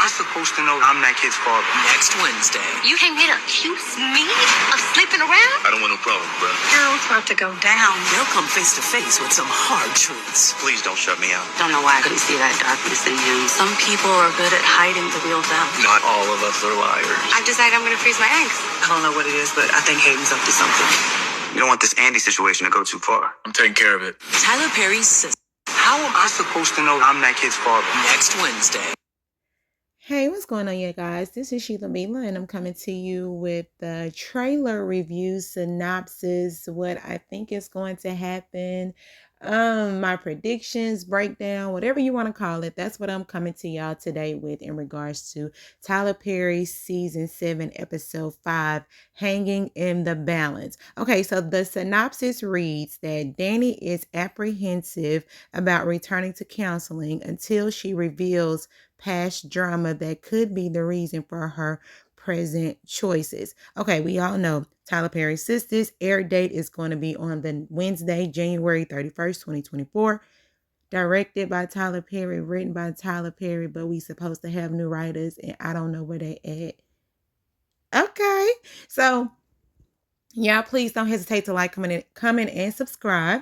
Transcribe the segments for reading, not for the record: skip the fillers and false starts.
I supposed to know I'm that kid's father? Next Wednesday. You came here to accuse me of sleeping around? I don't want no problem, bro. Girl, it's about to go down. They'll come face to face with some hard truths. Please don't shut me out. Don't know why I couldn't see that darkness in him. Some people are good at hiding the real them. Not all of us are liars. I've decided I'm going to freeze my eggs. I don't know what it is, but I think Hayden's up to something. You don't want this Andy situation to go too far. I'm taking care of it. Tyler Perry's Sistas. How am I supposed to know I'm that kid's father? Next Wednesday. Hey, what's going on, you guys? This is Sheila Mila, and I'm coming to you with the trailer review synopsis, what I think is going to happen, my predictions, breakdown, whatever you want to call it. That's what I'm coming to y'all today with in regards to Tyler Perry's season 7, episode 5, Hanging in the Balance. Okay, so the synopsis reads that Danny is apprehensive about returning to counseling until she reveals past drama that could be the reason for her present choices. Okay, we all know Tyler Perry's Sistas air date is going to be on the Wednesday, January 31st, 2024. Directed by Tyler Perry, written by Tyler Perry, but we supposed to have new writers, and I don't know where they at. Okay, so y'all please don't hesitate to like, comment, and subscribe.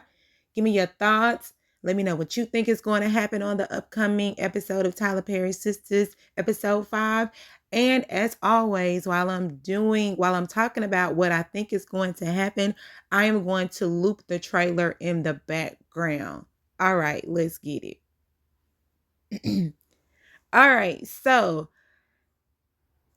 Give me your thoughts. Let me know what you think is going to happen on the upcoming episode of Tyler Perry's Sistas, episode 5. And as always, while I'm talking about what I think is going to happen, I am going to loop the trailer in the background. All right, let's get it. All right, so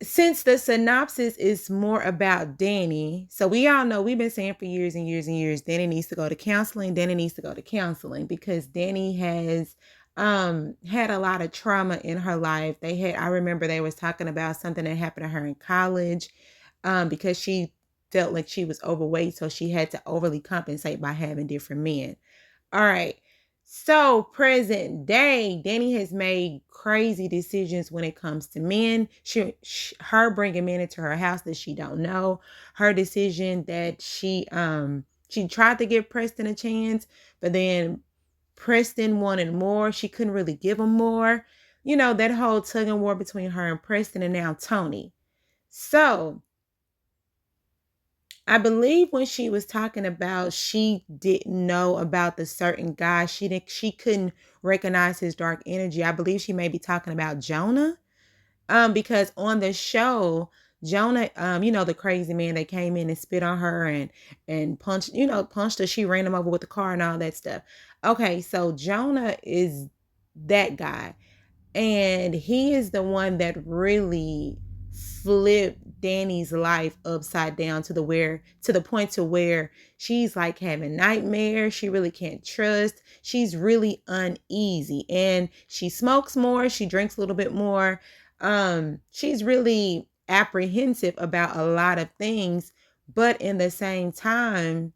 since the synopsis is more about Danny, so we all know, we've been saying for years and years and years, Danny needs to go to counseling. Danny needs to go to counseling because Danny has had a lot of trauma in her life. I remember they was talking about something that happened to her in college because she felt like she was overweight, so she had to overly compensate by having different men. All right. So present day, Danny has made crazy decisions when it comes to men. Her bringing men into her house that she don't know. Her decision that she tried to give Preston a chance, but then Preston wanted more. She couldn't really give him more. You know, that whole tug and war between her and Preston, and now Tony. So I believe when she was talking about she didn't know about the certain guy, she couldn't recognize his dark energy. I believe she may be talking about Jonah. Because on the show, Jonah, the crazy man that came in and spit on her and punched her. She ran him over with the car and all that stuff. Okay, so Jonah is that guy. And he is the one that really flipped Danny's life upside down to the point to where she's like having nightmares. She really can't trust. She's really uneasy, and she smokes more. She drinks a little bit more. She's really apprehensive about a lot of things, but in the same time,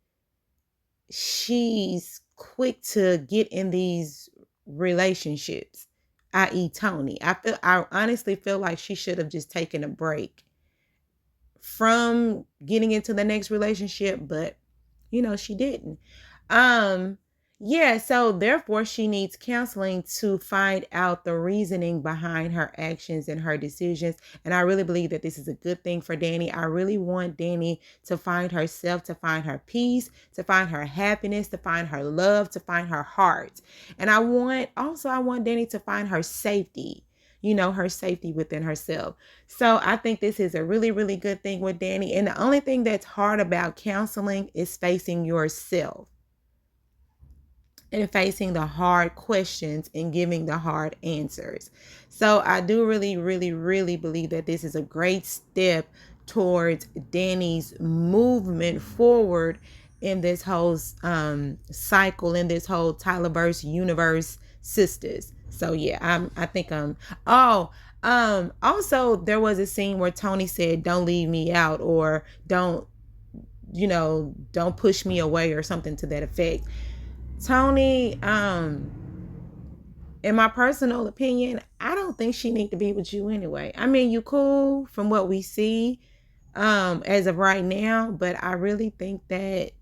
she's quick to get in these relationships, i.e. Tony. I honestly feel like she should have just taken a break from getting into the next relationship, but she didn't. So therefore she needs counseling to find out the reasoning behind her actions and her decisions. And I really believe that this is a good thing for Danny. I really want Danny to find herself, to find her peace, to find her happiness, to find her love, to find her heart. And I want Danny to find her safety. Her safety within herself. So I think this is a really, really good thing with Danny. And the only thing that's hard about counseling is facing yourself and facing the hard questions and giving the hard answers. So I do really, really, really believe that this is a great step towards Danny's movement forward in this whole cycle, in this whole Tylerverse universe Sistas. So yeah, I think also there was a scene where Tony said, "Don't leave me out," or don't push me away, or something to that effect. Tony, in my personal opinion, I don't think she need to be with you anyway. I mean, you cool from what we see as of right now, but I really think Danny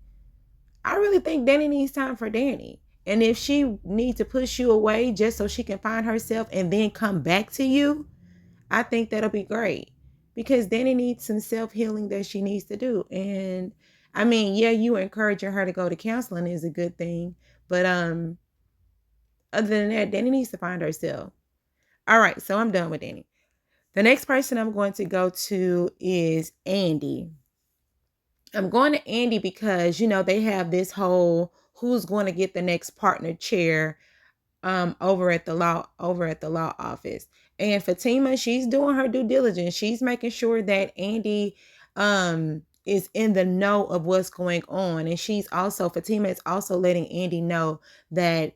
needs time for Danny. And if she needs to push you away just so she can find herself and then come back to you, I think that'll be great because Danny needs some self-healing that she needs to do. And I mean, yeah, you encouraging her to go to counseling is a good thing. But other than that, Danny needs to find herself. All right, so I'm done with Danny. The next person I'm going to go to is Andy. I'm going to Andy because, you know, they have this whole who's going to get the next partner chair over at the law office. And Fatima, she's doing her due diligence. She's making sure that Andy is in the know of what's going on. And Fatima is also letting Andy know that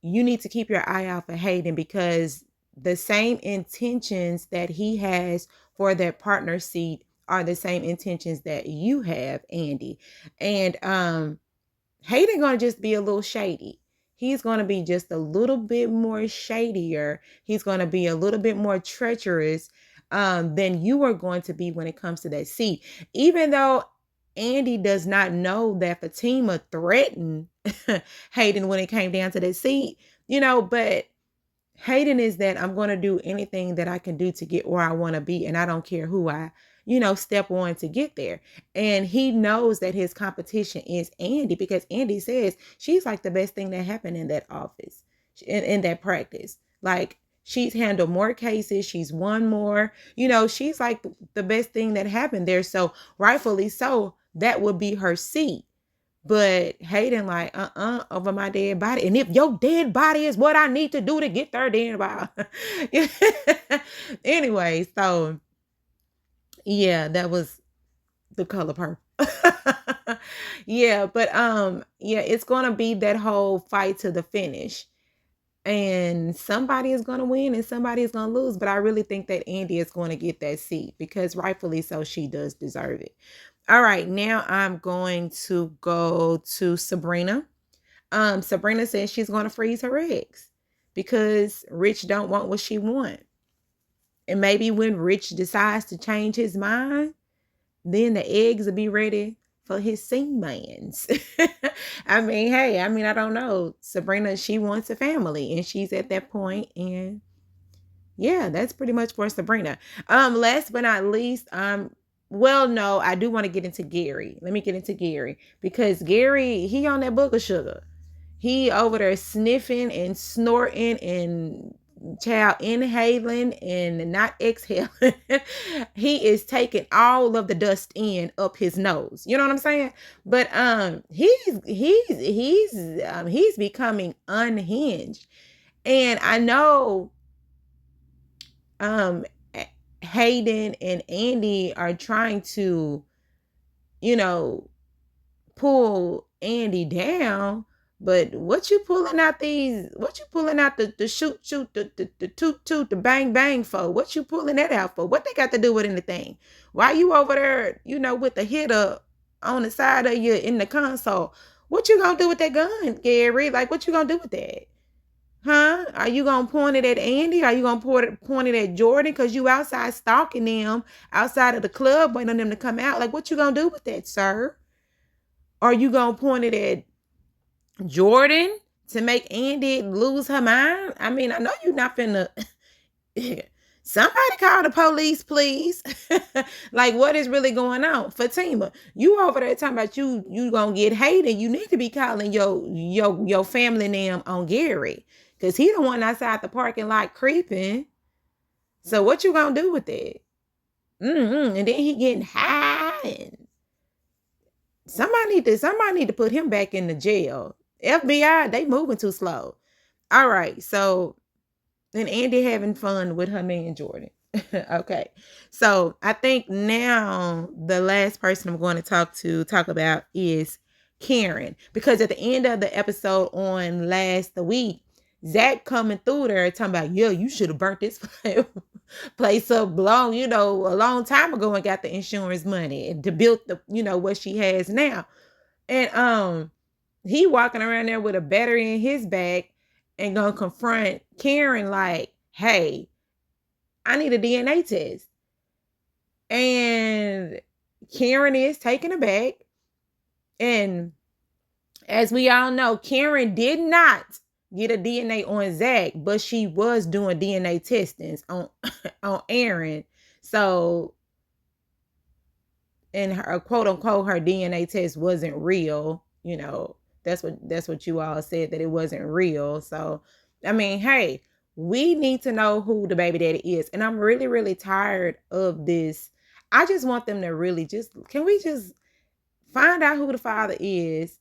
you need to keep your eye out for Hayden because the same intentions that he has for that partner seat are the same intentions that you have, Andy. And Hayden gonna just be a little shady. He's gonna be just a little bit more shadier. He's gonna be a little bit more treacherous than you are going to be when it comes to that seat. Even though Andy does not know that Fatima threatened Hayden when it came down to that seat, you know, but Hayden is that I'm going to do anything that I can do to get where I want to be. And I don't care who I, step on to get there. And he knows that his competition is Andy because Andy says she's like the best thing that happened in that office, in that practice. Like she's handled more cases. She's won more, she's like the best thing that happened there. So rightfully so, that would be her seat. But Hayden like, over my dead body. And if your dead body is what I need to do to get there, then wow. Anyway, so yeah, that was the color purple. Yeah, but yeah, it's gonna be that whole fight to the finish. And somebody is gonna win and somebody is gonna lose. But I really think that Andy is going to get that seat because rightfully so, she does deserve it. All right, now I'm going to go to Sabrina. Sabrina says she's going to freeze her eggs because Rich don't want what she want. And maybe when Rich decides to change his mind, then the eggs will be ready for his semans. I mean, hey, I don't know. Sabrina, she wants a family and she's at that point. And yeah, that's pretty much for Sabrina. Last but not least, well, no, I do want to get into Gary. Let me get into Gary because Gary, he on that book of sugar. He over there sniffing and snorting and child inhaling and not exhaling. He is taking all of the dust in up his nose. You know what I'm saying? But he's becoming unhinged. And I know Hayden and Andy are trying to, pull Andy down. But what you pulling out the shoot, the toot, the bang, bang for? What you pulling that out for? What they got to do with anything? Why you over there, with the hitter on the side of you in the console? What you gonna do with that gun, Gary? Like, what you gonna do with that? Huh? Are you going to point it at Andy? Are you going to point it at Jordan? Because you outside stalking them outside of the club waiting on them to come out. Like, what you going to do with that, sir? Are you going to point it at Jordan to make Andy lose her mind? I mean, I know you're not finna... Somebody call the police, please. Like, what is really going on? Fatima, you over there talking about you gonna get Hayden. You need to be calling your family name on Gary. Because he the one outside the parking lot creeping. So what you gonna do with that? And then he getting high. And somebody need to put him back in the jail. FBI, they moving too slow. All right, so and Andy having fun with her man Jordan. Okay, so I think now the last person I'm going to talk about is Karen, because at the end of the episode on last week, Zach coming through there talking about, yeah, you should have burnt this place up long, a long time ago and got the insurance money and to build the, what she has now. And he walking around there with a battery in his back and gonna confront Karen like, hey, I need a DNA test. And Karen is taken aback. And as we all know, Karen did not get a DNA on Zach, but she was doing DNA testings on on Aaron. So, and her quote unquote her DNA test wasn't real. You know, that's what you all said, that it wasn't real. So, I mean, hey, we need to know who the baby daddy is. And I'm really, really tired of this. I just want them to really can we just find out who the father is?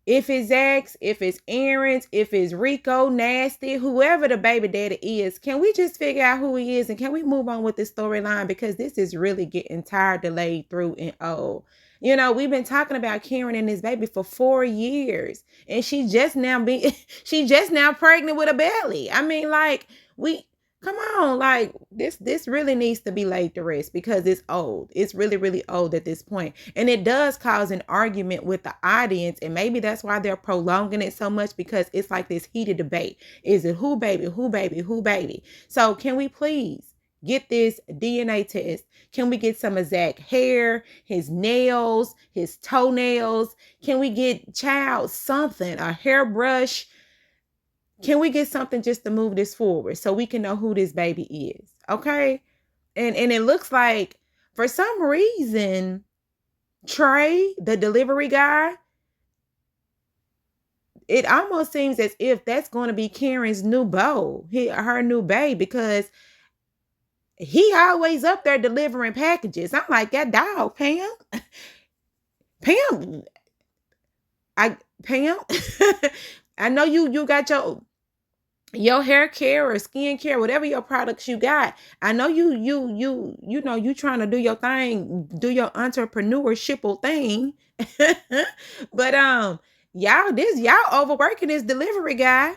If it's Zach's, if it's Aaron's, if it's Rico, Nasty, whoever the baby daddy is, can we just figure out who he is and can we move on with this storyline? Because this is really getting tired, delayed, through, and old. You know, we've been talking about Karen and this baby for 4 years, and she just now pregnant with a belly. I mean, like, come on, like this really needs to be laid to rest because it's old. It's really, really old at this point. And it does cause an argument with the audience. And maybe that's why they're prolonging it so much, because it's like this heated debate. Is it who baby, who baby, who baby? So can we please get this DNA test? Can we get some of Zach's hair, his nails, his toenails? Can we get something, a hairbrush? Can we get something just to move this forward so we can know who this baby is? Okay. And it looks like for some reason, Trey, the delivery guy, it almost seems as if that's going to be Karen's new beau, her new babe, because he always up there delivering packages. I'm like, that dog, Pam. Pam. Pam. I know you got your hair care or skin care, whatever your products you got. I know you know you trying to do your thing, do your entrepreneurship thing. But y'all overworking this delivery guy,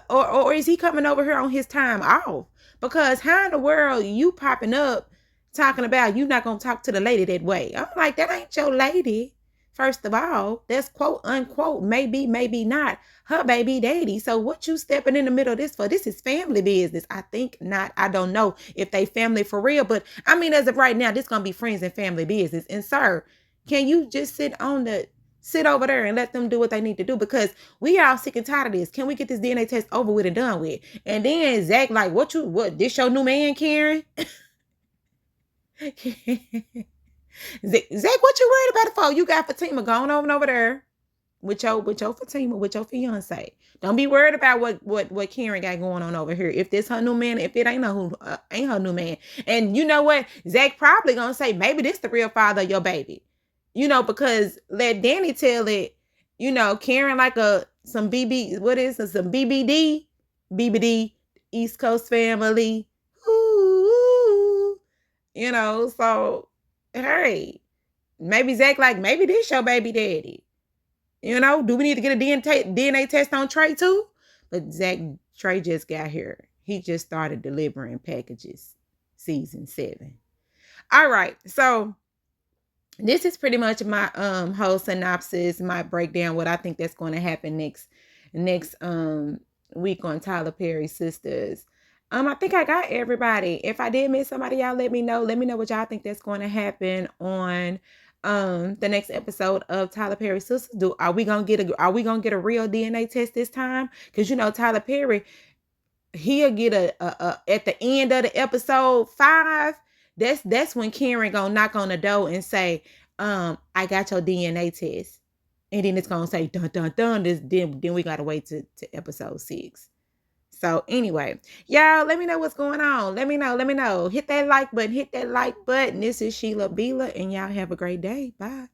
or is he coming over here on his time off? Because how in the world you popping up talking about you not gonna talk to the lady that way? I'm like, that ain't your lady. First of all, that's quote unquote, maybe not her baby daddy. So what you stepping in the middle of this for? This is family business. I think not. I don't know if they family for real, but I mean, as of right now, this gonna be friends and family business. And sir, can you just sit over there and let them do what they need to do? Because we all sick and tired of this. Can we get this DNA test over with and done with? And then Zach, like, what this your new man, Karen? Zach, what you worried about it for? You got Fatima going over there with your Fatima, with your fiance. Don't be worried about what Karen got going on over here. If this her new man, if it ain't her new man. And you know what? Zach probably gonna say, maybe this the real father of your baby. You know, because let Danny tell it, you know, Karen like some BBD, East Coast family. Ooh, you know, so hey, maybe Zach like, maybe this your baby daddy. You know, do we need to get a DNA test on Trey too? But Trey just got here. He just started delivering packages, season 7. All right, so this is pretty much my whole synopsis, my breakdown, what I think that's going to happen next week on Tyler Perry's Sistas. I think I got everybody. If I did miss somebody, y'all let me know. Let me know what y'all think that's going to happen on the next episode of Tyler Perry's Sistas. Are we gonna get a real DNA test this time? Because you know Tyler Perry, he'll get a at the end of the episode 5. That's when Karen gonna knock on the door and say, I got your DNA test. And then it's gonna say dun dun dun. Then we gotta wait to episode 6. So anyway, y'all, let me know what's going on. Let me know. Hit that like button. This is Sheila Bila, and y'all have a great day. Bye.